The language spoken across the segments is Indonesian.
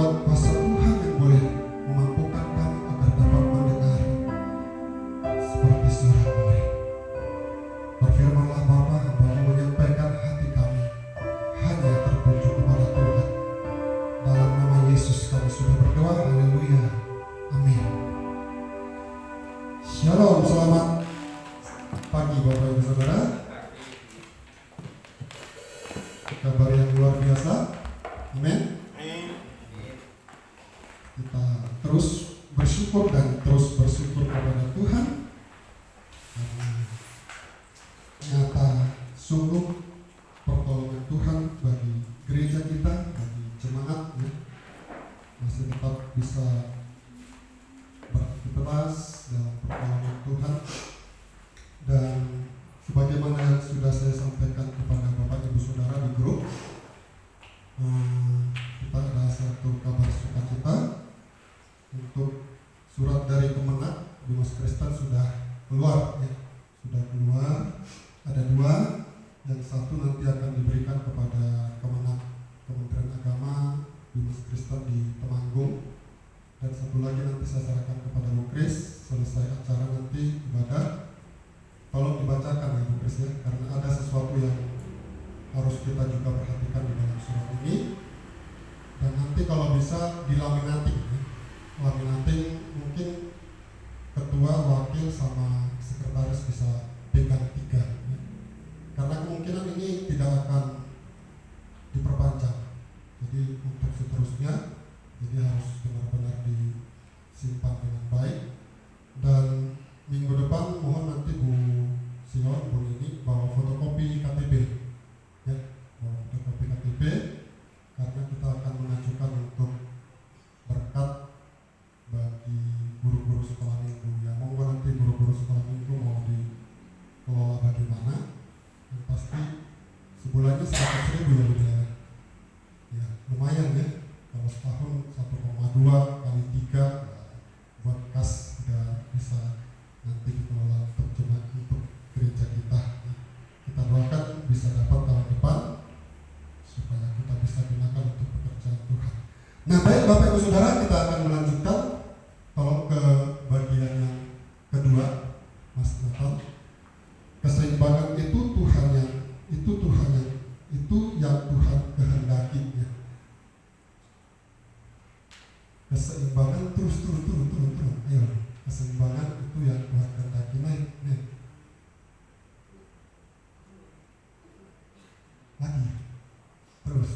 berkat kuasa Tuhan yang boleh memampukan kami agar dapat mendengar seperti suara murid. Berfirmanlah Bapa, hamba menyampaikan hati kami hanya tertuju kepada Tuhan. Dalam nama Yesus kami sudah berdoa, haleluya, amin. Shalom, selamat pagi Bapak Ibu Saudara. Kabar yang luar biasa, amin. Kita terus bersyukur dan terus bersyukur kepada Tuhan karena nyata sungguh pertolongan Tuhan bagi gereja kita, bagi jemaat ya, masih tetap bisa beraktivitas dalam pertolongan Tuhan. Dan sebagaimana yang sudah saya sampaikan kepada Bapak Ibu Saudara di grup, kita ada satu kabar sukacita untuk surat dari Kemenak. Dimas Kristen sudah keluar ya, sudah keluar. Ada 2, yang satu nanti akan diberikan kepada Kemenak Kementerian Agama Dimas Kristen di Temanggung, dan satu lagi nanti saya serahkan kepada Bu Kris selesai acara nanti ibadah. Tolong dibacakan ya Bu Kris ya, karena ada sesuatu yang harus kita juga perhatikan di dalam surat ini. Dan nanti kalau bisa dilaminating ya. Laminating mungkin ketua, wakil, sama sekretaris bisa pegang 3 ya. Karena kemungkinan ini tidak akan diperpanjang. Jadi untuk seterusnya, jadi harus benar-benar disimpan dengan baik. Dan minggu depan mohon nanti Bu Sion, Bu ini bawa fotokopi KTP ya, bawa fotokopi KTP, karena kita akan mengajukan untuk berkat bagi guru-guru sekolah minggu ya. Monggo nanti guru-guru sekolah minggu mau dikelola bagaimana. Yang pasti sebulannya 100.000 ya Bu ya, lumayan ya. Kalau setahun 1,2 kali 3 buat kas sudah bisa nanti dikelola untuk jemaat, untuk gereja kita. Kita doakan bisa dapat tahun depan supaya kita bisa gunakan untuk pekerjaan Tuhan. Nah baik Bapak Ibu Saudara, kita akan melanjutkan. Tolong ke bagian yang kedua, Mas Nathan. Keseimbangan itu Tuhan yang Tuhan kehendaki ya. Keseimbangan terus. Ayo, keseimbangan itu yang Tuhan kehendaki. Naik. Lagi. Terus.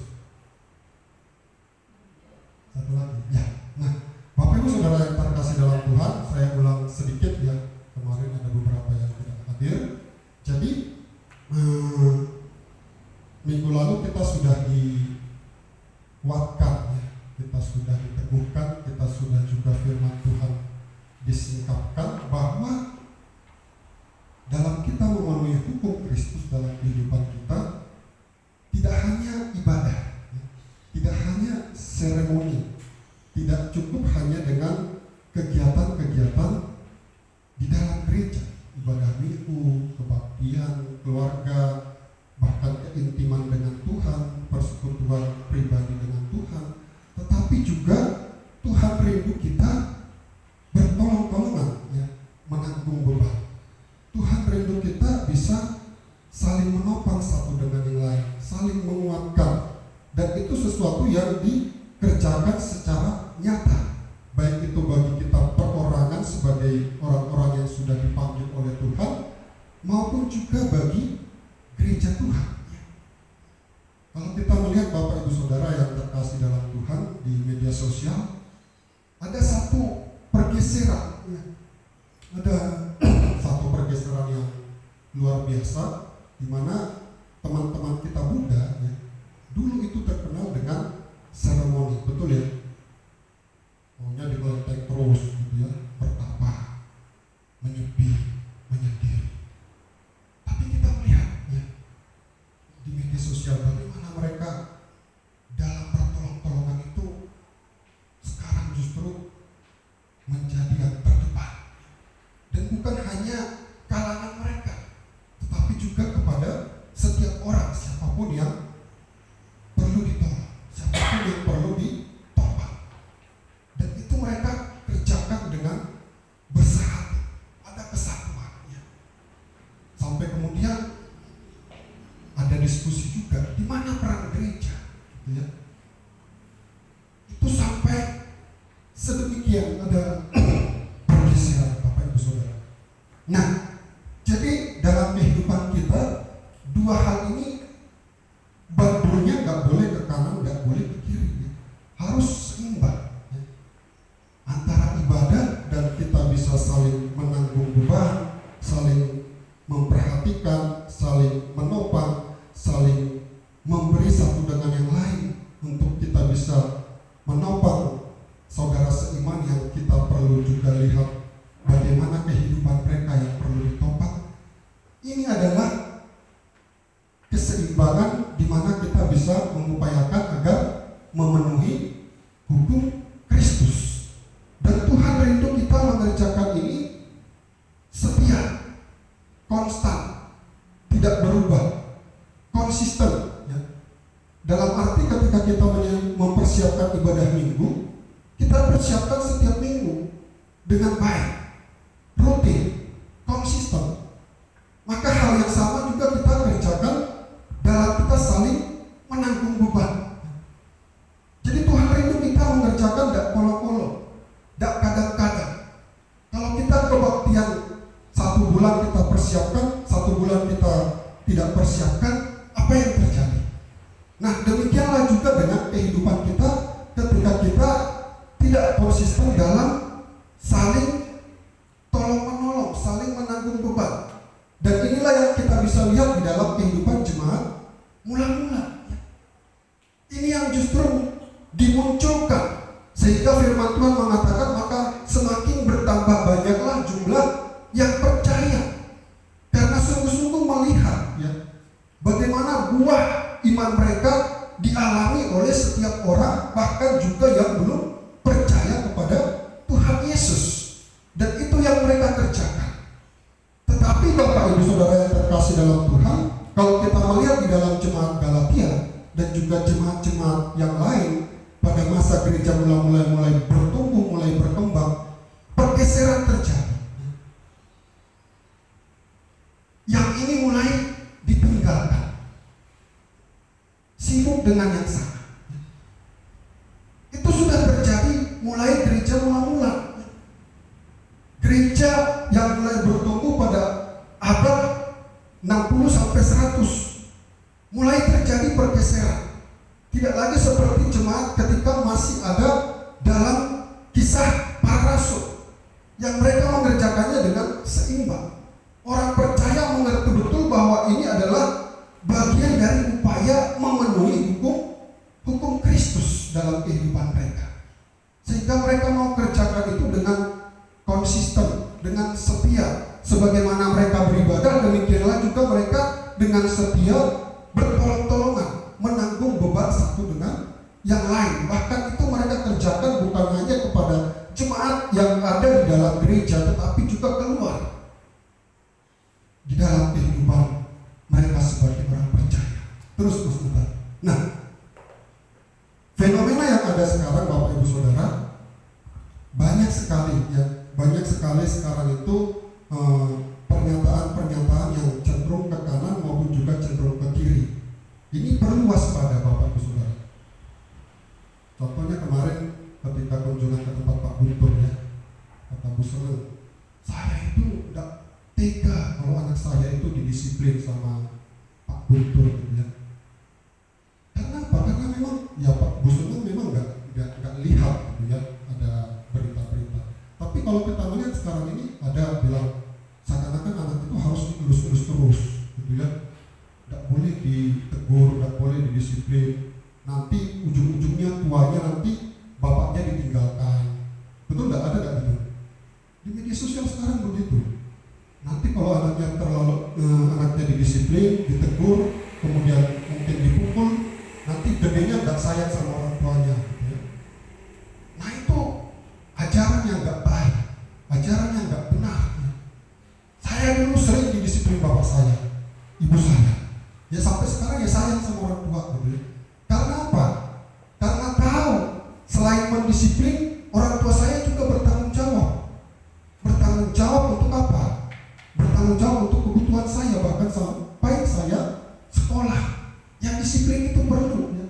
Satu lagi. Ya. Nah, Bapak Ibu Saudara yang terkasih dalam Tuhan, saya ulang sedikit ya. Kemarin ada beberapa yang tidak hadir. Jadi minggu lalu kita sudah dikuatkan ya. Kita sudah diteguhkan, kita sudah juga firman Tuhan disingkapkan bahwa dalam kita memenuhi hukum Kristus dalam kehidupan kita, tidak hanya ibadah, tidak hanya seremoni, tidak cukup hanya dengan kegiatan-kegiatan di dalam gereja, ibadah minggu, kebaktian, keluarga, bahkan keintiman dengan Tuhan, persekutuan pribadi dengan Tuhan, tetapi juga Tuhan rindu kita bertolong-tolongan ya, menanggung beban. Tuhan rindu kita bisa saling menopang satu dengan yang lain, saling menguatkan, dan itu sesuatu yang dikerjakan secara nyata, baik itu bagi kita perorangan sebagai orang-orang yang sudah dipanggil oleh Tuhan, maupun juga bagi gereja Tuhan. Kalau kita melihat Bapak Ibu Saudara yang terkasih dalam Tuhan di media sosial, ada satu pergeseran ya. Ada satu pergeseran yang luar biasa, di mana teman-teman kita muda ya, dulu itu terkenal dengan seremoni, betul ya? Maunya dikelenteng terus gitu ya, bertapa, menyepi, menyendiri. Tapi kita melihat ya, di media sosial bagaimana mereka dalam pertolong-tolongan itu sekarang justru menjadi yang terdepan. Dan bukan hanya kalangan mereka, tetapi juga kepada setiap orang, siapapun yang perlu ditolong. sedemikian ada pergeseran Bapak Ibu Saudara. Nah, jadi dalam kehidupan kita dua hal ini bandulnya nggak boleh ke kanan, nggak boleh ke kiri, ya. Harus seimbang, ya. Antara ibadah dan kita bisa saling menanggung beban, saling memperhatikan, saling menopang, saling memberi satu dengan yang lain untuk kita bisa menopang saudara seiman yang kita perlu juga lihat bagaimana kehidupan mereka yang perlu ditopang. Ini adalah keseimbangan di mana kita bisa mengupayakan agar memenuhi hukum Kristus. Dan Tuhan rindu kita mengerjakan ini setia, konstan, tidak berubah, konsisten, ya. Dalam arti ketika kita mempersiapkan ibadah minggu, kita persiapkan setiap minggu dengan baik, rutin, konsisten. Maka hal yang sama juga kita kerjakan dalam kita saling menanggung beban. Jadi Tuhan rindu kita mengerjakan tidak kolo-kolo, tidak kadang-kadang. Kalau kita kebaktian 1 bulan kita persiapkan, 1 bulan kita tidak persiapkan, apa yang terjadi? Nah, demikianlah juga dengan kehidupan kita ketika kita tidak konsisten dalam saling tolong-menolong, saling menanggung beban. Dan inilah yang kita bisa lihat di dalam kehidupan jemaat mula-mula. Ini yang justru dimunculkan sehingga firman Tuhan mengatakan maka semakin bertambah banyaklah jumlah yang percaya, karena sungguh-sungguh melihat, ya, bagaimana buah iman mereka dialami oleh setiap orang, bahkan juga yang belum percaya kepada Tuhan Yesus. Dan itu yang mereka kerjakan. Tetapi Bapak Ibu Saudara yang terkasih dalam Tuhan, kalau kita melihat di dalam jemaat Galatia dan juga jemaat-jemaat yang lain pada masa gereja mulai bertumbuh, mulai berkembang, pergeseran terjadi. Yang ini mulai ditinggalkan, sibuk dengan yang sama. Itu sudah terjadi mulai gereja mula-mula. Gereja yang mulai bertumbuh pada abad 60 sampai 100 mulai terjadi pergeseran. Tidak lagi seperti jemaat ketika masih ada dalam kisah para rasul yang mereka mengerjakannya dengan seimbang. Orang percaya mengerti betul bahwa ini adalah bagian dari upaya memenuhi hukum Kristus dalam kehidupan mereka. Sehingga mereka mau kerjakan itu dengan konsisten, dengan setia. Sebagaimana mereka beribadah, demikianlah juga mereka dengan setia bertolong-tolongan, menanggung beban satu dengan yang lain. Bahkan itu mereka kerjakan bukan hanya kepada jemaat yang ada di dalam gereja, tetapi juga keluar di dalam kehidupan mereka sebagai orang percaya. Terus Mas Ubat. Nah, fenomena yang ada sekarang Bapak Ibu Saudara banyak sekali, ya, banyak sekali sekarang itu pernyataan-pernyataan yang cenderung ke kanan maupun juga cenderung ke kiri. Ini perlu waspada Bapak Ibu Saudara. Contohnya kemarin ketika kunjungan ke tempat Pak Guntur, ya, kata Bu Seneng, saya itu tidak tega kalau anak saya itu didisiplin sama Pak Guntur, gitu, ya. Karena apa? Karena memang ya Pak Bu Seneng memang nggak lihat, gitu, ya, ada berita-berita. Tapi kalau kita melihat sekarang ini ada bilang seakan-akan anak itu harus diurus-urus terus, gitu, ya. Nggak boleh ditegur, nggak boleh didisiplin. Nanti ujung-ujungnya tuanya nanti bapaknya ditinggalkan. Betul nggak? Ada nggak gitu? Di media sosial sekarang begitu. Nanti kalau anaknya didisiplin, ditegur, kemudian mungkin dipukul, nanti gedenya nggak sayang sama orang tuanya, gitu, ya. Nah itu ajaran yang nggak baik, ajaran yang nggak benar, ya. Saya dulu sering didisiplin bapak saya, ibu saya, ya sampai sekarang ya sayang sama orang tua, gitu, ya. Karena apa? Karena tahu selain mendisiplin, orang tua saya juga bertanggung jawab. Bertanggung jawab untuk apa? Bertanggung jawab untuk kebutuhan saya, bahkan sampai saya sekolah. Yang disiplin itu perlu, ya.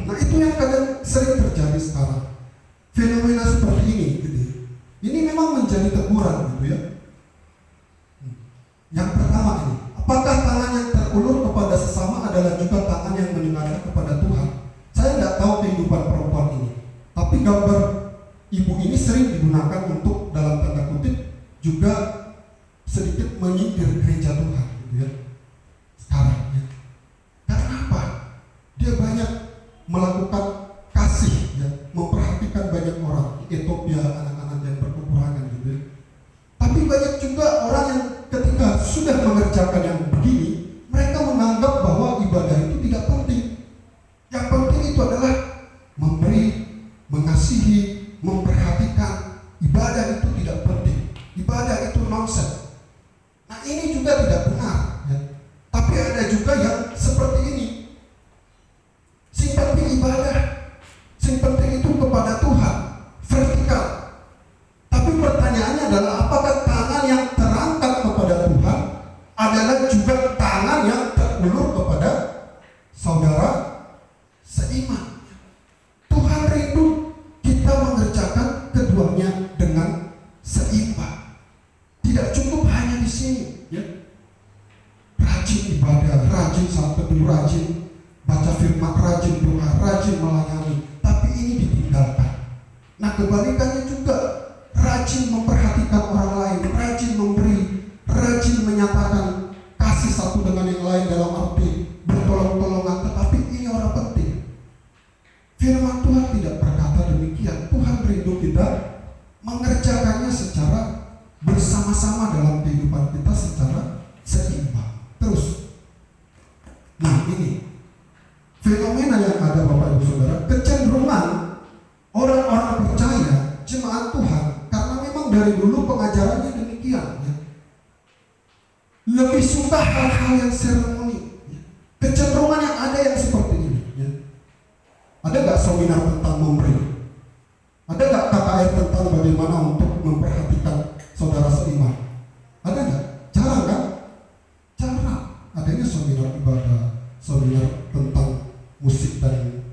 Nah itu yang kadang sering terjadi sekarang. Fenomena seperti memang menjadi teguran gitu ya. Yang pertama ini, apakah tangan yang terulur kepada sesama adalah juga tangan yang menyengaja kepada Tuhan? Saya tidak tahu kehidupan perempuan ini, tapi gambar ibu ini sering digunakan untuk dalam tanda kutip juga sedikit menyindir gereja Tuhan gitu ya. Sekarang ya. Karena apa? Dia banyak melakukan kasih ya, memperhatikan banyak orang di Ethiopia, anak-anak yang berkekurangan gitu ya. Tapi banyak juga orang yang ketika sudah mengerjakan yang begini, mereka menganggap bahwa ibadah itu tidak penting. Yang penting itu adalah memberi, mengasihi, memperhatikan. Ibadah itu tidak penting. Ibadah itu nonsens. Nah ini juga tidak benar ya. Tapi ada juga yang seperti ini. Sing penting ibadah, sing penting itu kepada Tuhan, vertikal. Tapi pertanyaannya adalah apakah tangan yang terangkat kepada Tuhan adalah juga tangan yang terulur kepada saudara seiman? Tuhan rindu kita mengerjakan keduanya dengan seimbang. Tidak cukup hanya di sini, ya. Rajin ibadah, rajin saat teduh, rajin baca firman, rajin doa, rajin melayani. Tapi ini ditinggalkan. Nah kebalikannya juga, rajin memperhatikan orang lain, rajin memberi, rajin menyatakan kasih satu dengan yang lain dalam arti bertolong-tolongan. Tetapi ini orang penting. Firman Tuhan tidak berkata demikian. Tuhan rindu kita mengerjakannya secara bersama-sama dalam kehidupan kita secara seimbang. Terus, nah ini fenomena yang ada Bapak Ibu Saudara, kecenderungan orang-orang percaya, jemaat Tuhan, karena memang dari dulu pengajarannya demikian ya, lebih suka hal-hal yang seremoni ya. Kecenderungan yang ada yang seperti ini ya. Ada gak seminar tentang memberi? Ada gak KKR tentang bagaimana untuk memperhatikan saudara seiman? Ada gak? Jarang kan? Jarang. Adanya seminar ibadah, seminar tentang musik dan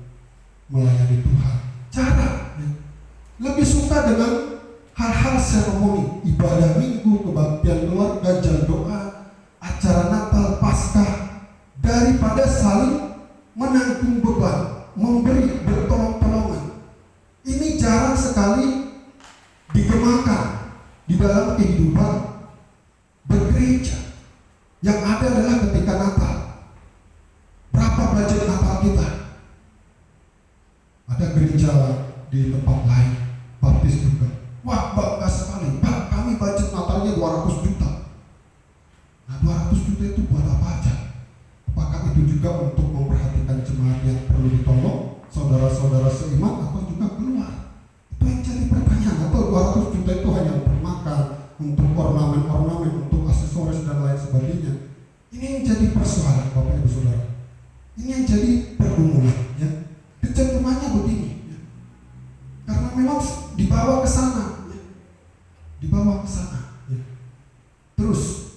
melayani Tuhan. Jarang ya. Lebih suka dengan hal-hal seremoni, ibadah minggu, kebaktian keluarga, jam doa, acara Natal, Paskah, daripada saling menanggung beban, memberi, bertolong-tolongan. Ini jarang sekali digemakan di dalam kehidupan bergereja. Yang ada adalah ketika Natal. Berapa budget Natal kita? Ada gereja di tempat lain, baptis juga. Wah, bangga sekali. Pak, kami budget Natalnya 200 juta. Nah, 200 juta itu buat apa aja? Apakah itu juga untuk memperhatikan jemaat yang perlu ditolong, saudara-saudara seiman, atau juga keluar? Itu yang jadi pertanyaan. Atau 200 juta itu hanya untuk makan, untuk ornamen-ornamen, untuk aksesoris dan lain sebagainya? Ini yang jadi persoalan Bapak Ibu Saudara. Ini yang jadi pergumulan ya. Kecenderungannya begini ya. Karena memang dibawa ke sana ya. Dibawa ke sana ya. Terus,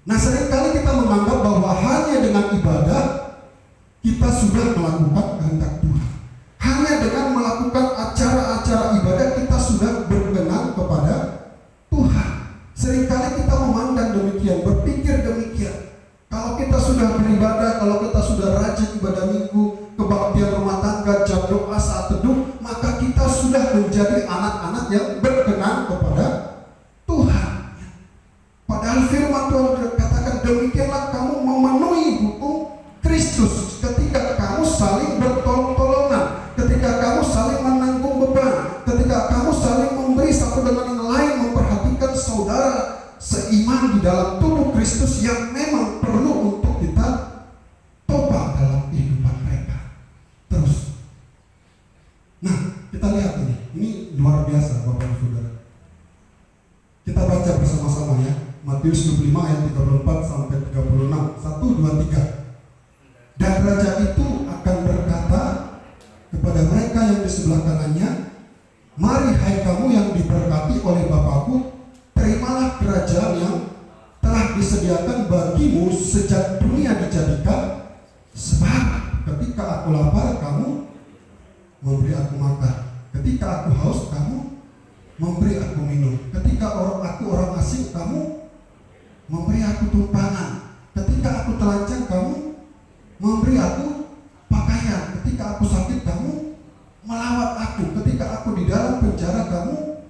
nah seringkali kita menganggap bahwa hanya dengan ibadah kita sudah melakukan kehendak Tuhan. Hanya dengan melakukan acara-acara ibadah kita sudah berkenan kepada Tuhan. Seringkali kita memandang demikian, berpikir demikian. Kalau kita sudah beribadah, kalau kita sudah rajin ibadah minggu, kebaktian rumah tangga, jam doa, saat teduh, maka kita sudah menjadi anak-anak yang berkenan kepada Tuhan. Padahal firman Tuhan katakan, demikianlah kamu memenuhi hukum Kristus ketika kamu saling bertolong-tolongan, ketika kamu saling menanggung beban, ketika kamu saling memberi satu dengan yang lain, memperhatikan saudara seiman di dalam tubuh Kristus yang memang perlu untuk kita topang dalam kehidupan mereka. Terus, nah kita lihat ini luar biasa Bapak Ibu Saudara. Kita baca bersama-sama ya, Matius 25 ayat 34 sampai 36. 1, 2, 3. Dan raja itu akan berkata kepada mereka yang di sebelah kanannya, mari hai kamu yang diberkati oleh Bapakku, terimalah kerajaan yang telah disediakan bagimu sejak dunia dijadikan. Sebab ketika aku lapar, kamu memberi aku makan. Ketika aku haus, kamu memberi aku minum. Ketika aku orang asing, kamu memberi aku tumpangan. Ketika aku telanjang, kamu memberi aku pakaian. Ketika aku sakit, kamu melawat aku. Ketika aku di dalam penjara, kamu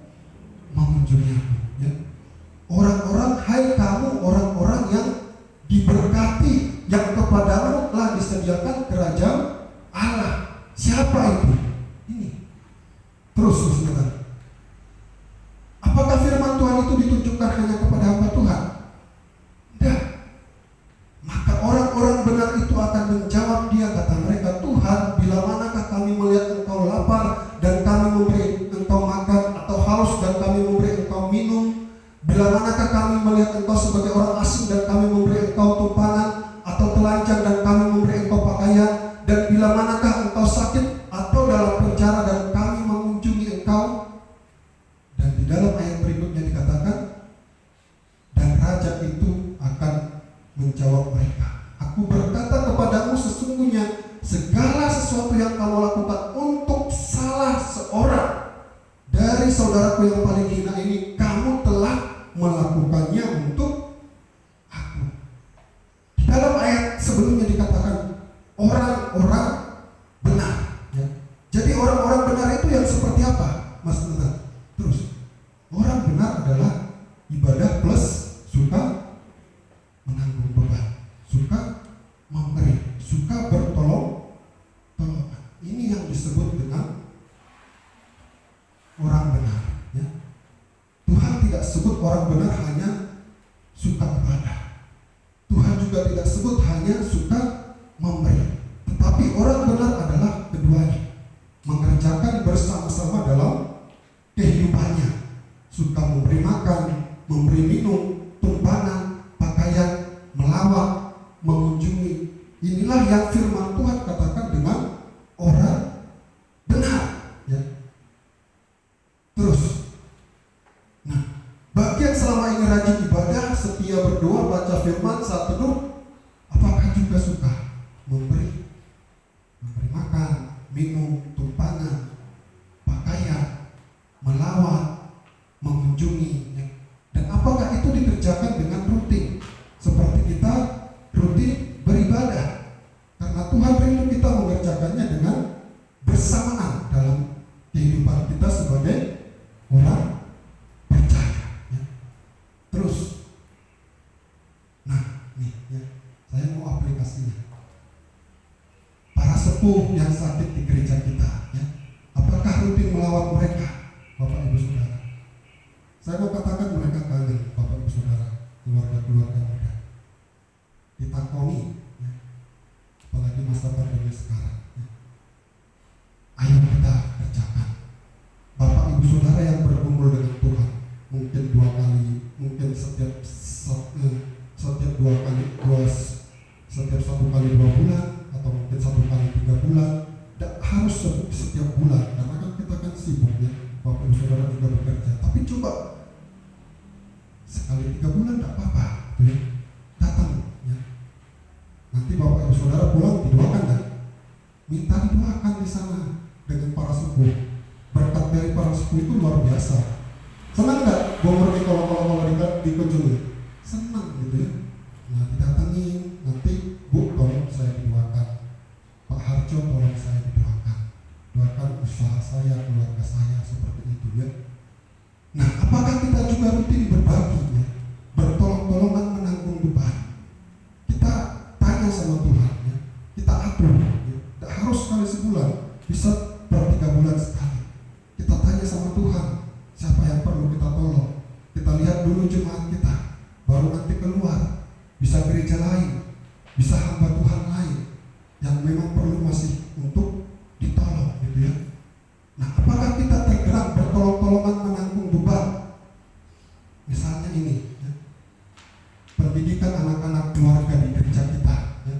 mengunjungi aku. Ya. Orang-orang, hai kamu orang-orang yang diberkati, yang kepadamu telah disediakan kerajaan Allah. Siapa itu? Ini. Terus saudara. Apakah firman Tuhan itu ditunjukkan hanya kepada hamba Tuhan? Tidak. Maka orang-orang benar itu akan menjawab dia, kata mereka, Tuhan, bila manakah kami melihat engkau lapar dan kami memberi engkau makan, atau haus dan kami memberi engkau minum? Bila manakah kami melihat engkau sebagai orang asing dan kami memberi engkau tumpangan, atau telanjang dan kami memberi engkau pakaian? Dan bila manakah engkau sakit atau dalam penjara dan kami mengunjungi engkau? Dan di dalam ayat berikutnya dikatakan, dan raja itu akan menjawab mereka, aku berkata kepadamu, sesungguhnya segala sesuatu yang kamu lakukan untuk salah seorang dari saudaraku yang paling hina ini, kamu telah melakukannya untuk aku. Di dalam ayat sebelumnya dikatakan orang-orang benar. Ya. Jadi orang-orang benar itu yang seperti apa, Mas Nathan? Terus, orang benar adalah ibadah plus suka menanggung beban, suka memberi, suka bertolong-tolongan. Ini yang disebut dengan orang benar. Ya. Tuhan tidak sebut orang benar hanya suka ibadah. Tuhan juga tidak sebut hanya suka memberi. Tetapi orang benar adalah keduanya, mengerjakan bersama-sama dalam kehidupannya. Suka memberi makan, memberi minum, tumpangan, pakaian, melawat, mengunjungi. Inilah yang firman Tuhan katakan dengan orang benar. Ya. Terus, nah, bagian selama ini rajin ibadah, setia berdoa, baca firman, saat teduh, apakah juga suka memberi makan, minum, tumpangan, pakaian, melawat, mengunjungi, ya. Dan apakah itu dikerjakan dengan rutin, seperti kita rutin beribadah? Karena Tuhan rindu kita mengerjakannya dengan bersamaan dalam kehidupan kita sebagai orang percaya. Ya. Terus, nah, nih, ya, saya mau aplikasinya. Para sepuh yang sakit di gereja kita, ya, apakah rutin melawat mereka, Bapak Ibu Saudara? Saya mau katakan mereka kangen, Bapak Ibu Saudara, keluarga-keluarga muda. Ditakoni, ya, apalagi masa pandemi sekarang. Ya. Ayo kita kerjakan. Bapak Ibu Saudara yang berkumpul dengan Tuhan, mungkin 2 kali, mungkin setiap 1 kali 2 bulan, atau mungkin 1 kali 3 bulan. Tidak harus setiap bulan, karena kan kita kan sibuk, ya. Bapak Ibu Saudara juga bekerja. Tapi coba sekali 3 bulan tidak apa-apa, ya. Datang, ya. Nanti Bapak Ibu Saudara pulang didoakan, kan? Minta didoakan di sana dengan para sepuh. Berkat dari para sepuh itu luar biasa. Senang nggak Bogor kalau dikunjungi? Senang gitu, ya. Nah, didatengin, nanti Bu, tolong saya didoakan. Pak Harjo, tolong saya didoakan. Doakan usaha saya, keluarga saya, seperti itu, ya. Nah, apakah kita juga rutin berbagi, ya? Bertolong-tolongan menanggung beban? Kita tanya sama Tuhan, ya. Kita atur, ya. Tidak harus sekali sebulan, bisa per 3 bulan sekali. Kita tanya sama Tuhan, siapa yang perlu kita tolong. Kita lihat dulu jemaat kita, baru nanti keluar. Bisa gereja lain, bisa hamba Tuhan lain yang memang perlu masih untuk ditolong, gitu, ya. Nah, apakah kita tergerak bertolong-tolongan menanggung beban? Misalnya ini, ya, pendidikan anak-anak keluarga di gereja kita, ya.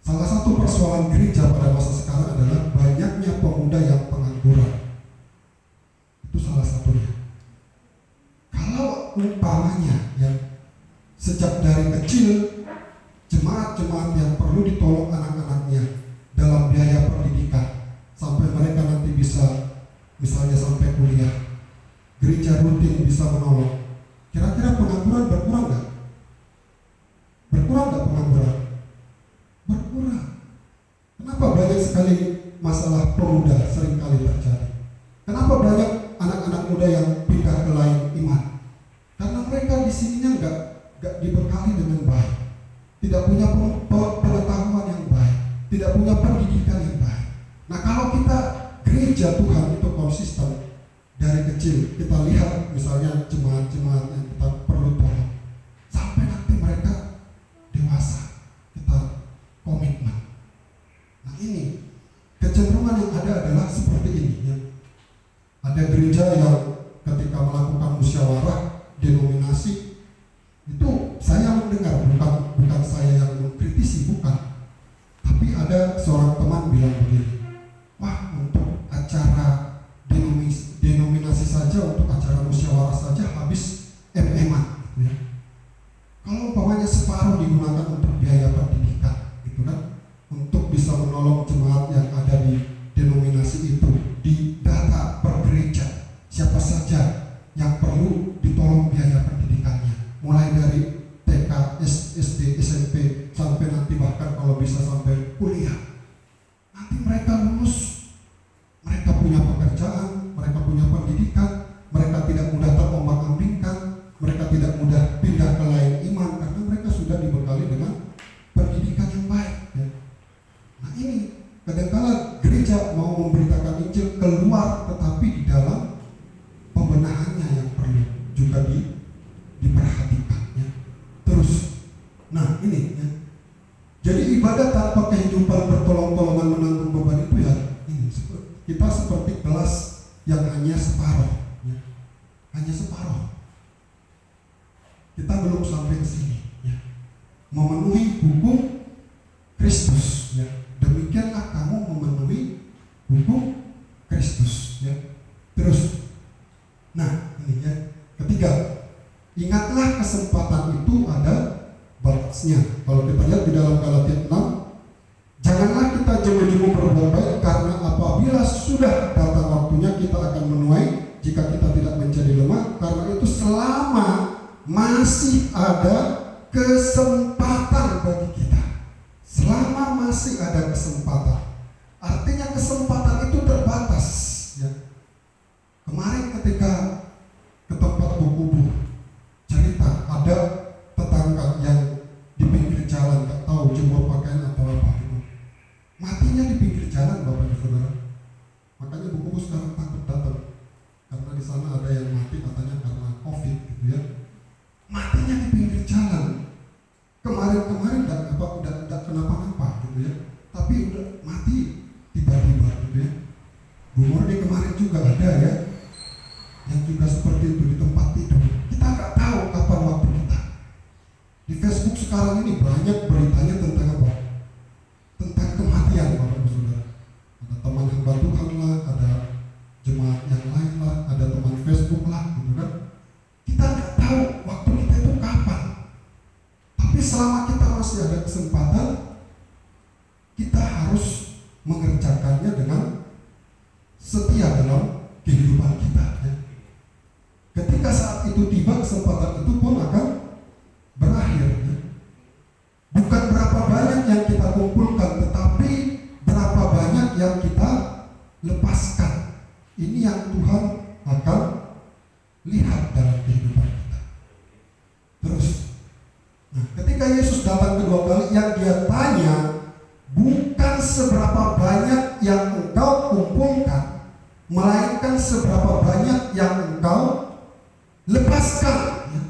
Salah satu persoalan gereja pada masa sekarang adalah banyaknya pemuda yang pengangguran. Itu salah satunya. Kalau umpamanya, ya, sejak dari kecil jemaat-jemaat yang perlu ditolong anak-anaknya dalam biaya pendidikan sampai mereka nanti bisa misalnya sampai kuliah, gereja saya rutin bisa menolong, kira-kira pengangguran berkurang nggak? Berkurang nggak pengangguran? Berkurang. Kenapa banyak sekali masalah pemuda seringkali terjadi? Kenapa banyak anak-anak muda yang pindah ke lain iman? Karena mereka di sininya nggak dibekali dengan baik, tidak punya pengetahuan yang baik, tidak punya pendidikan yang baik. Nah, kalau kita gereja Tuhan itu konsisten dari kecil, kita lihat misalnya jemaat-jemaat yang kita perlu tolong, sampai nanti mereka dewasa, kita komitmen. Nah, ini kecenderungan yang ada adalah seperti ini ya. Ada gereja yang ketika melakukan musyawarah denominasi itu, saya mendengar, bukan saya yang mengkritisi, bukan, tapi ada seorang teman bilang begini, wah, untuk acara denominasi saja, untuk acara musyawarah saja habis MM-an gitu ya. Kalau umpamanya separuh digunakan untuk biaya pendidikan gitu kan, untuk bisa menolong jemaat yang ada di denominasi itu, di data per gereja siapa saja yang perlu ditolong biaya pendidikannya, mulai dari TK, SD, SMP sampai nanti bahkan kalau bisa sampai kuliah. Nanti mereka lulus, mereka punya pekerjaan, mereka punya pendidikan, mereka tidak mudah terombang-ambingkan, mereka tidak mudah pindah ke lain iman karena mereka sudah dibekali dengan pendidikan yang baik ya. Nah, ini kadang-kala gereja mau memberitakan Injil keluar, tetapi di dalam pembenahannya yang perlu juga diperhatikan ya. Terus, nah ini ya. Jadi ibadah tanpa kehidupan bertolong-tolongan menanggung beban itu ya, ini kita seperti gelas yang hanya separuh ya. Hanya separuh. Kita belum sampai ke sini ya. Memenuhi hukum Kristus ya. Demikianlah kamu memenuhi hukum Kristus ya. Terus, nah ini ya, ketiga, ingatlah kesempatan itu ada batasnya. Kalau kita lihat di dalam Galatia 6, janganlah kita jemu-jemu berbuat baik, karena apabila sudah datang waktunya kita akan menuai jika kita tidak menjadi lemah. Karena itu selama masih ada kesempatan bagi kita, selama masih ada kesempatan, artinya kesempatan itu terbatas ya. Kemarin ketika ke tempat kubur, cerita ada tetangga yang di pinggir jalan, gak tahu jemur pakaian atau apa itu, matinya di pinggir jalan Bapak Ibu Saudara. Makanya buku sekarang takut datang karena di sana ada yang mati katanya karena COVID gitu ya. Matinya di pinggir jalan. Kemarin tidak kenapa-napa gitu ya, tapi udah mati tiba-tiba gitu ya. Bu Murni kemarin juga ada ya, yang juga seperti itu di tempat tidur. Kita nggak tahu kapan waktu kita. Di Facebook sekarang ini banyak beritanya tentang apa? Tentang kematian Bapak Ibu Saudara. Ada teman hamba Tuhan lah, ada jemaat yang lain lah, ada teman Facebook lah gitu kan. Kita nggak tahu waktu kita itu kapan. Tapi selama kita masih ada kesempatan, kita harus mengerjakannya dengan setia dalam kehidupan kita ya. Ketika saat itu tiba, kesempatan itu pun akan berakhir ya. Bukan berapa banyak yang kita kumpulkan, tetapi berapa banyak yang kita lepaskan. Ini yang Tuhan akan lihat dalam kehidupan kita. Terus, nah, ketika Yesus datang kedua kali, yang dia tanya bukan seberapa banyak yang engkau kumpulkan, melainkan seberapa banyak yang engkau lepaskan ya.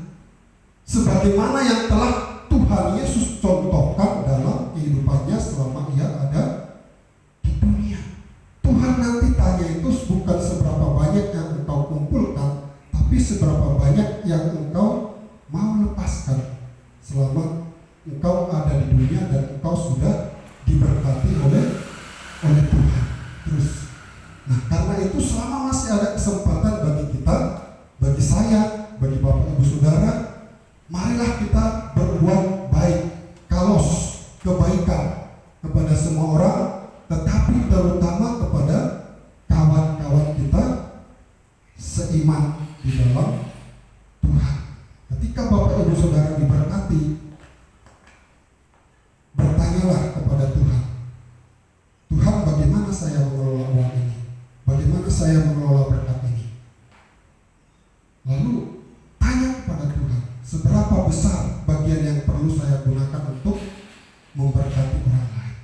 Sebagaimana yang telah Tuhan Yesus contohkan dalam kehidupannya selama ia ada di dunia. Tuhan nanti tanya itu bukan seberapa banyak yang engkau kumpulkan, tapi seberapa banyak yang engkau mau lepaskan selama engkau ada di dunia dan engkau sudah diberkati oleh Tuhan. Terus, nah karena itu selama masih ada kesempatan bagi kita, bagi saya, bagi Bapak Ibu Saudara, marilah kita berbuat baik, kalos kebaikan kepada semua orang, tetapi terutama kepada kawan-kawan kita seiman di dalam saya gunakan untuk memberkati orang lain.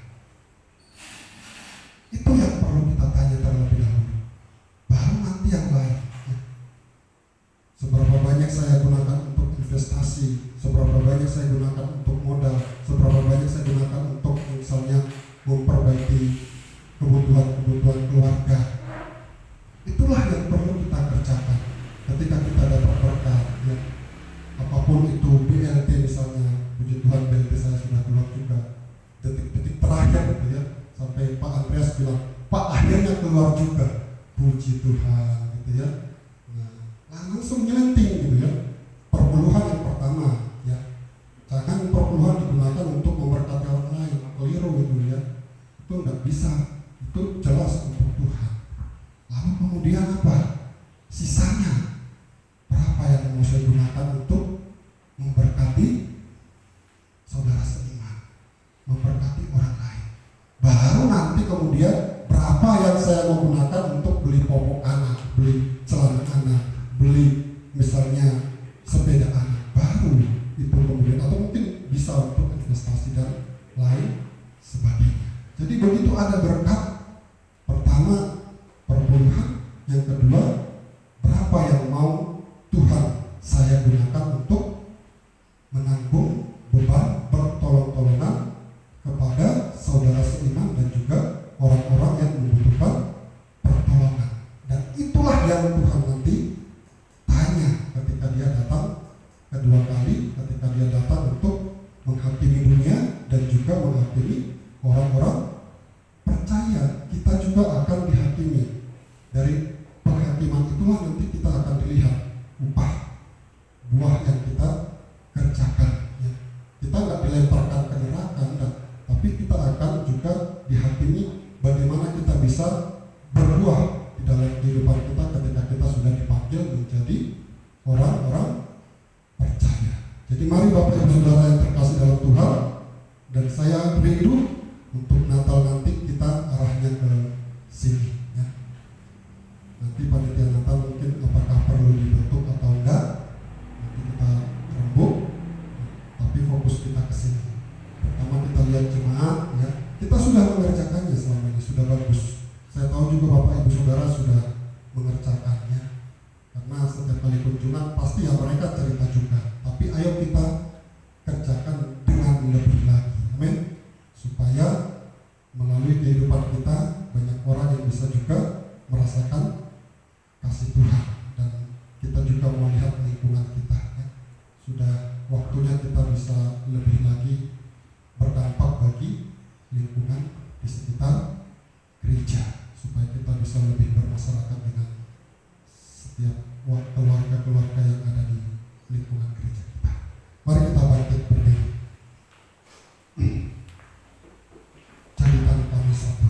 Itu yang perlu kita tanya terlebih dahulu, baru nanti yang lain. Seberapa banyak saya gunakan untuk investasi, seberapa banyak saya gunakan untuk modal, seberapa banyak saya gunakan untuk misalnya memperbaiki kebutuhan keluarga. Itulah yang perlu kita kerjakan ketika kita dapat berkat, ya. Apapun itu, BLT misalnya, puji Tuhan BLT saya sudah keluar juga detik-detik terakhir gitu ya, sampai Pak Andreas bilang, Pak akhirnya keluar juga, puji Tuhan gitu ya. Langsung nyelenting gitu ya. Perpuluhan yang pertama, ya, jangan perpuluhan digunakan untuk memberkati orang lain, keliru gitu ya, itu nggak bisa, itu jelas untuk Tuhan. Lalu kemudian apa? Sisanya berapa yang mau saya gunakan untuk memberkati saudara seiman, memberkati orang lain. Baru nanti kemudian berapa yang saya mau gunakan untuk beli popok anak, beli celana anak, beli misalnya sepeda anak, baru itu kemudian, atau mungkin bisa untuk investasi dan lain sebagainya. Jadi begitu ada berkat, pertama perpuluhan, yang kedua berapa yang mau Tuhan saya gunakan untuk menanggung beban pertolong-tolongan kepada saudara seiman dan juga orang-orang yang membutuhkan pertolongan. Dan itulah yang Tuhan nanti tanya ketika dia datang kedua kali, ketika dia datang untuk menghakimi dunia dan juga menghakimi orang-orang percaya. Kita juga akan dihakimi. Dari penghakiman itulah nanti kita akan dilihat upah buah yang kita kerjakan, ya. Kita nggak dilemparkan ke neraka, tapi kita akan juga dihakimi bagaimana kita bisa berbuah di dalam kehidupan kita ketika kita sudah dipanggil menjadi orang-orang percaya. Jadi mari Bapak Ibu Saudara yang terkasih dalam Tuhan, dan saya rindu untuk Natal nanti kita arahnya ke sini, ya. Nanti panitia Natal mungkin apakah perlu dibentuk atau enggak, nanti kita rembuk, tapi fokus kita ke sini. Pertama kita lihat jemaat, ya. Kita sudah mengerjakannya selama ini, sudah bagus. Saya tahu juga Bapak Ibu Saudara sudah mengerjakannya, karena setiap kali kunjungan pasti ya mereka cerita juga. Tapi ayo kita kerjakan dengan lebih lagi, amin. Supaya melalui kehidupan kita banyak orang yang bisa juga merasakan kasih Tuhan, dan kita juga melihat lingkungan kita, ya. Sudah waktunya kita bisa lebih lagi berdampak bagi lingkungan di sekitar gereja, supaya kita bisa lebih bermasyarakat dengan setiap keluarga-keluarga yang ada di lingkungan gereja kita. Mari kita bangkit berdiri. Jadikan kami satu.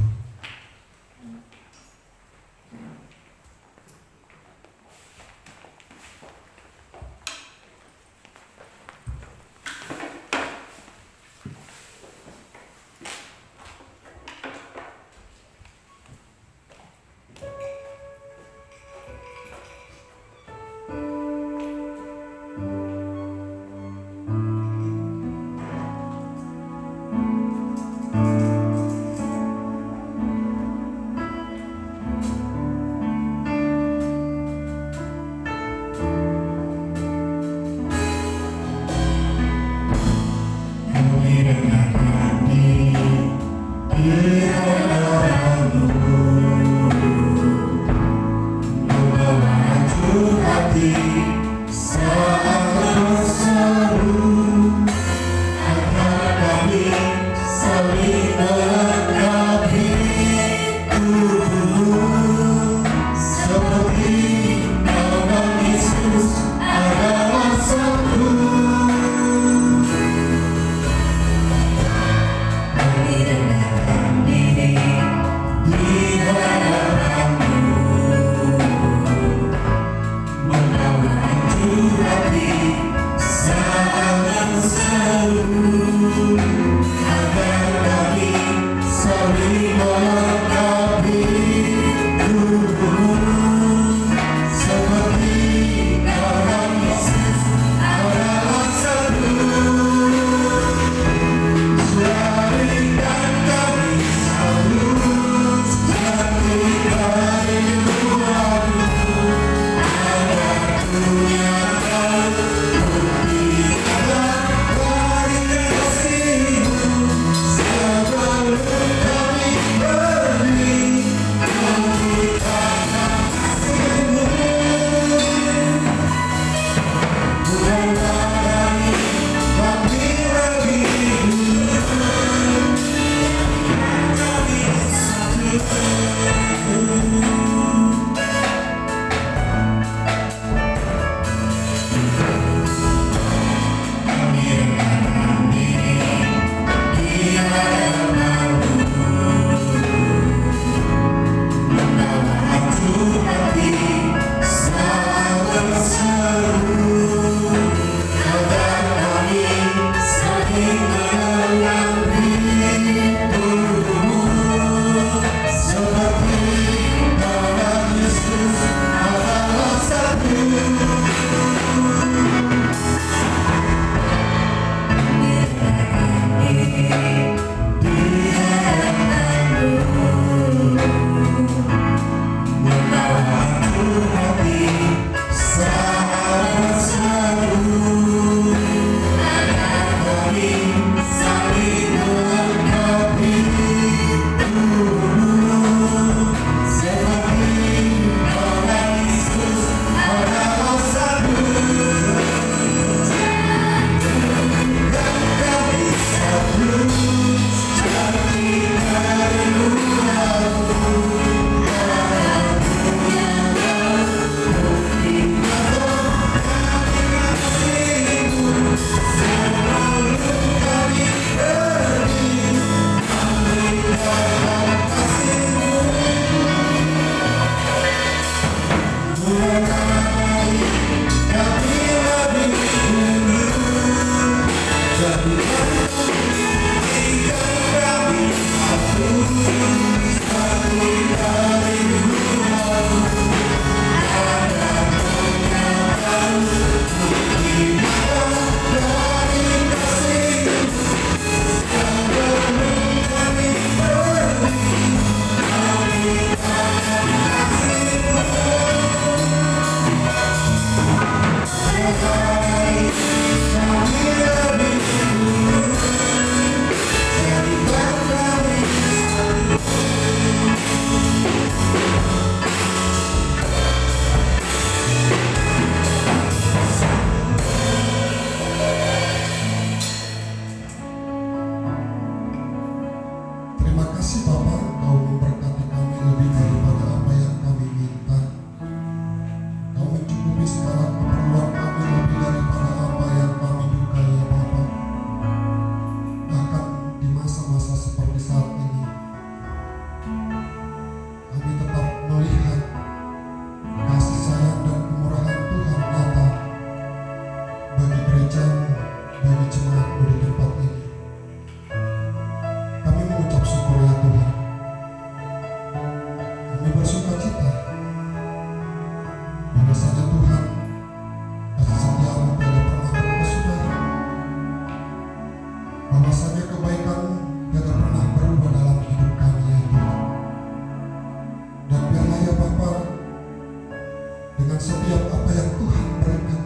dengan setiap apa yang Tuhan berikan,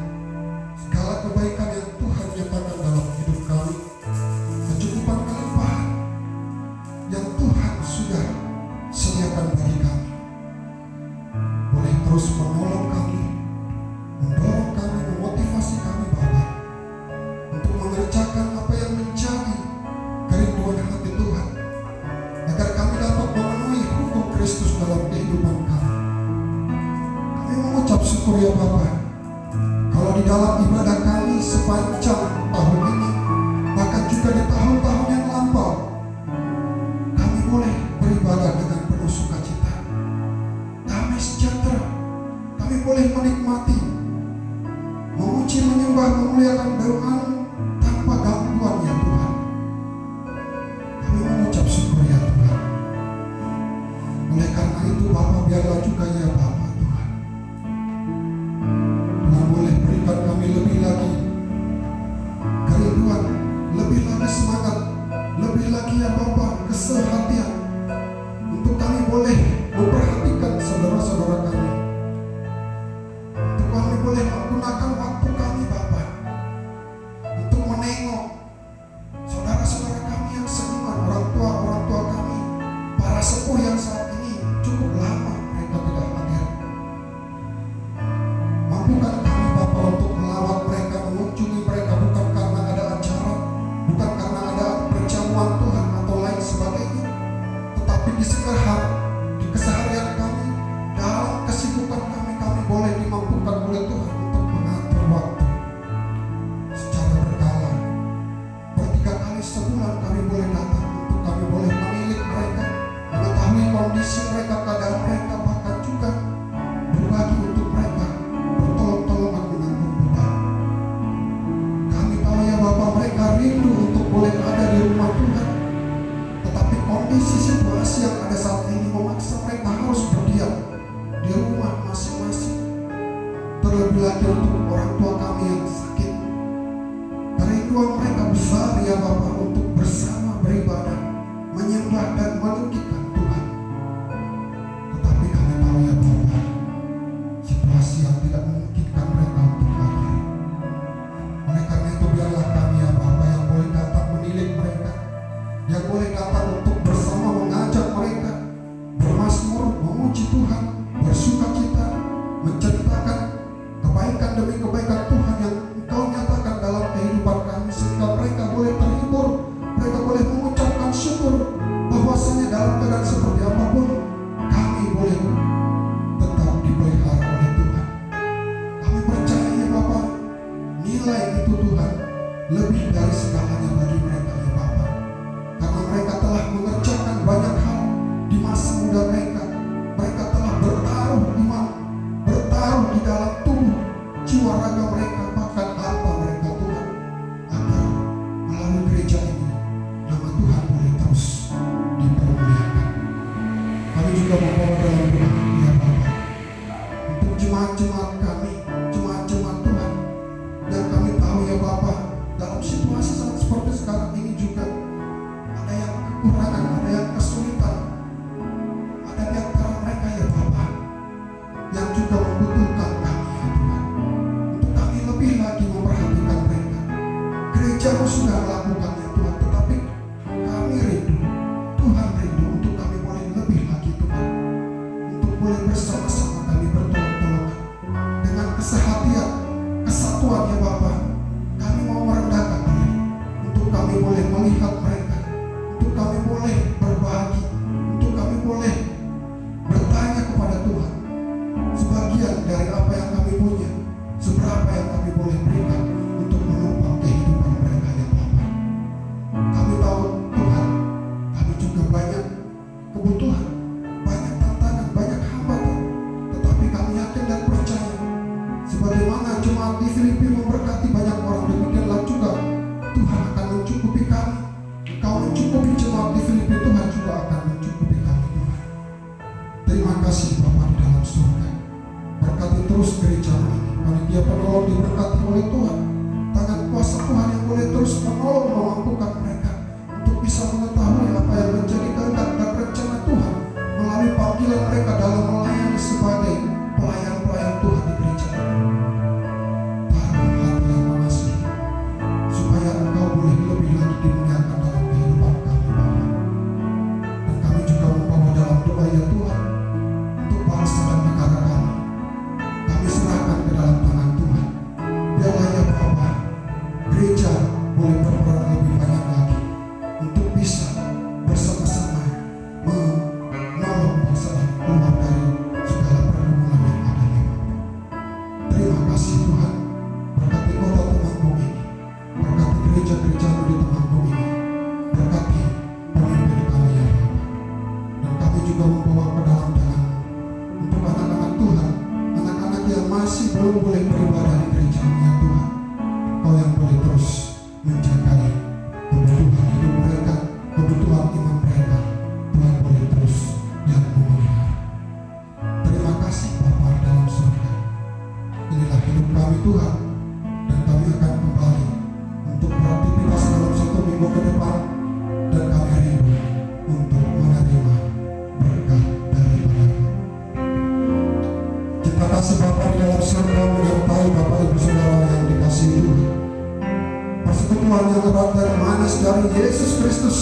segala kebaikan yang Tuhan nyatakan dalam hidup kami, kecukupan kelimpahan yang Tuhan sudah sediakan bagi kami, boleh terus menolong kami, mendorong kami, memotivasi kami Bapa, untuk mengerjakan apa yang menjadi kerinduan hati Tuhan, agar kami dapat memenuhi hukum Kristus dalam kehidupan kami. Kami mengucap syukur ya Bapa, kalau di dalam ibadah kami sepanjang tahun ini, bahkan juga di tahun-tahun yang lampau, kami boleh beribadah dengan penuh sukacita, damai sejahtera. Kami boleh menikmati, memuji, menyembah, memuliakan Tuhan tanpa gangguan ya Tuhan. Kami mengucap syukur ya Tuhan. Oleh karena itu Bapa, biarlah juga ya Bapa Tuhan, Tuhan boleh berikan kami lebih lagi kerinduan, lebih lagi semangat, lebih lagi ya Bapa kesehatian, untuk kami boleh memperhatikan saudara-saudara kami, untuk kami boleh menggunakan waktu kami Bapa untuk menengok saudara-saudara kami yang seniman, orang tua kami, para sepuh yang saat ini cukup lama mereka tidak hadir. Mampukan kami Bapa untuk melawat mereka, mengunjungi mereka, bukan karena ada acara, bukan karena ada perjamuan Tuhan atau lain sebagainya, tetapi di keseharian kami, dalam kesibukan kami, kami boleh dimampukan oleh Tuhan untuk mengatur waktu secara berkala. Bertiga kali sebulan kami boleh datang, untuk kami boleh menilik mereka, mengetahui kondisi mereka, keadaan mereka, bahkan juga berbagi untuk mereka, bertolong-tolongan menanggung beban. Kami tahu ya Bapak, mereka rindu untuk boleh ada di rumah Tuhan, tetapi kondisi situasi yang ada saat ini memaksa mereka harus berdiam di rumah masing-masing. Terlebih lagi untuk orang tua kami yang sakit, kerinduan mereka besar ya Bapak untuk bersama beribadah, menyembah dan meninggikan Tuhan. Tetapi kami tahu ya Bapak, situasi yang tidak memungkinkan mereka untuk hadir. Oleh karena itu biarlah kami ya Bapak yang boleh datang menilik mereka, yang boleh datang untuk bersama mengajak mereka bermazmur, memuji Tuhan, bersukacita, menceritakan kebaikan demi kebaikan Tuhan yang Engkau nyatakan dalam kehidupan kami, sehingga mereka boleh terhibur, mereka boleh mengucapkan syukur bahwasanya dalam keadaan seperti apapun kami boleh tetap dipelihara oleh Tuhan. Kami percaya ya Bapak, nilai itu Tuhan lebih dari segalanya bagi mereka ya Bapak, karena mereka telah mengerjakan banyak hal di masa muda mereka. Mereka telah bertaruh iman, bertaruh di dalam tubuh, jiwa raga mereka, bahkan harta mereka Tuhan, agar melalui gereja ini nama Tuhan boleh terus dipermuliakan. Kami juga membawa dalam doa ya Bapak, untuk jemaat-jemaat kami, jemaat-jemaat Tuhan, yang kami tahu ya Bapak, dalam situasi saat seperti sekarang ini juga ada yang kekurangan, ada yang kesulitan, ada di antara mereka ya Bapak yang juga membutuhkan kami ya Tuhan, untuk kami lebih lagi memperhatikan mereka. Gerejamu sudah melakukan ya Tuhan, tetapi kami rindu, Tuhan rindu untuk kami boleh lebih lagi Tuhan, untuk boleh bersama-sama kami bertolong-tolongan dengan kesehatian, kesatuan ya Bapak. Kami mau merendahkan diri, untuk kami boleh melihat mereka, untuk kami boleh berbagi, untuk kami boleh bertanya kepada Tuhan sebagian dari apa yang kami punya, seberapa yang kami boleh berikan untuk menumpang kehidupan mereka ya Bapak. Kami tahu Tuhan, kami juga banyak kebutuhan, banyak tantangan, banyak hambatan, tetapi kami yakin dan percaya, sebagaimana jemaat di Filipi memberkati banyak orang, demikianlah juga Tuhan akan mencukupi kami. Engkau mencukupi jemaat di Filipi, Tuhan juga akan mencukupi kami Tuhan. Terima kasih Bapa di dalam surga. Berkati terus gereja ini, panitia penolong diberkati oleh Tuhan. Tangan kuasa Tuhan yang boleh terus menolong, memampukan mereka untuk bisa mengetahui apa yang menjadi kehendak dan rencana Tuhan melalui panggilan mereka dalam melayani sebagai pelayan-pelayan Tuhan di gereja. sebelum boleh beribadah di gereja-Nya Tuhan, Kau yang boleh terus menjaga kebutuhan hidup mereka, kebutuhan iman mereka. Tuhan boleh terus yang memelihara. Terima kasih Bapa di dalam surga. Inilah hidup kami Tuhan, dan kami akan kembali untuk beraktivitas dalam 1 minggu ke depan, dan kami rindu untuk menerima berkat daripada-Mu. Terima kasih Bapa di dalam surga, menyertai Bapak Ibu Saudara yang dikasihi Tuhan. Persekutuan yang erat dan manis dari Yesus Kristus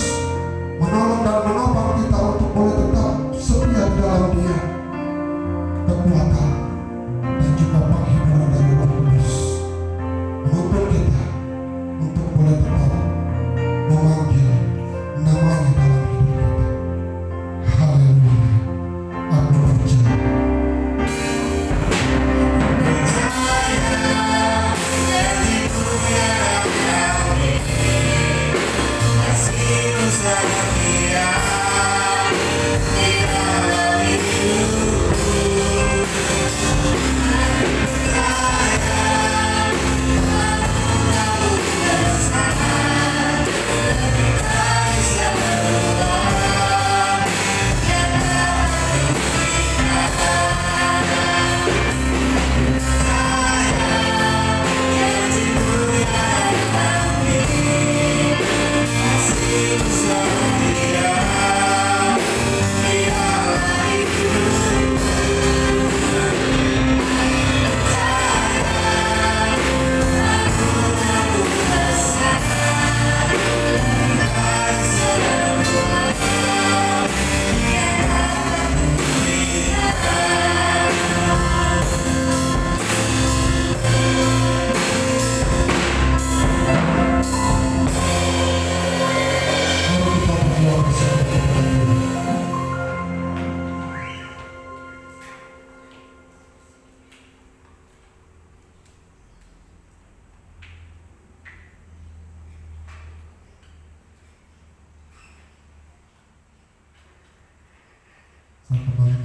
menolong dan menopang kita untuk boleh tetap setia di dalam Dia. Kekuatan dan juga penghiburan dari Roh Kudus menuntun kita untuk boleh tetap memanggil namanya dalam hidup kita. Haleluya. Aku percaya. Kembali